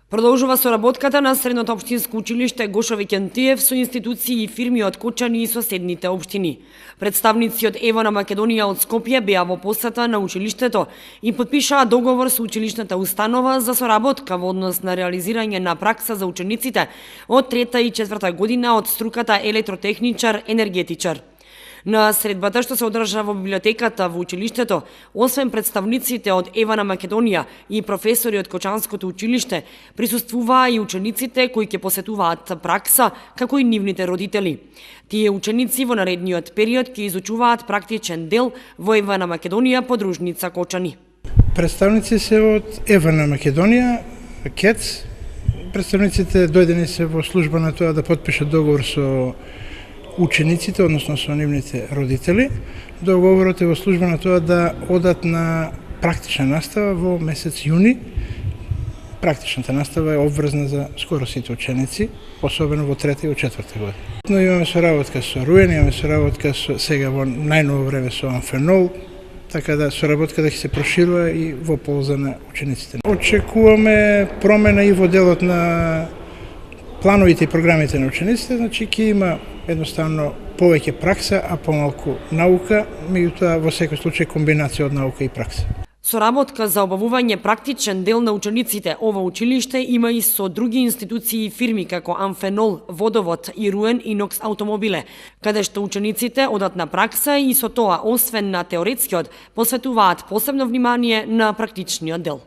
Продолжува соработката на Средното општинско училиште Гошо Викентиев со институции и фирми од Кочани и соседните општини. Представници од Евана Македонија од Скопје беа во посета на училиштето и потпишаа договор со училишната установа за соработка во однос на реализирање на пракса за учениците од 3 и 4 година од струката електротехничар-енергетичар. На средбата што се одржа во библиотеката во училиштето, освен представниците од Евана Македонија и професори од Кочанското училиште, присуствуваа и учениците кои ќе посетуваат пракса, како и нивните родители. Тие ученици во наредниот период ќе изучуваат практичен дел во Евана Македонија подружница Кочани. Представници се од Евана Македонија, КЕЦ. Представниците дојдени се во служба на тоа да потпишат договор со учениците, односно со нивните родители. Договорот е во служба на тоа да одат на практична настава во месец јуни. Практичната настава е обврзна за скоро сите ученици, особено во 3 и во 4 година. Но имаме соработка со Руен, имаме соработка сега во најново време со Амфенол, така да соработката ќе се проширува и во полза на учениците. Очекуваме промена и во делот на плановите и програмите на учениците, значи ќе има едноставно повеќе пракса, а помалку наука, меѓутоа во секој случај комбинација од наука и пракса. Соработка за обавување практичен дел на учениците ова училиште има и со други институции и фирми како Амфенол, Водовод и Руен и Нокс Автомобиле, каде што учениците одат на пракса и со тоа, освен на теоретскиот, посветуваат посебно внимание на практичниот дел.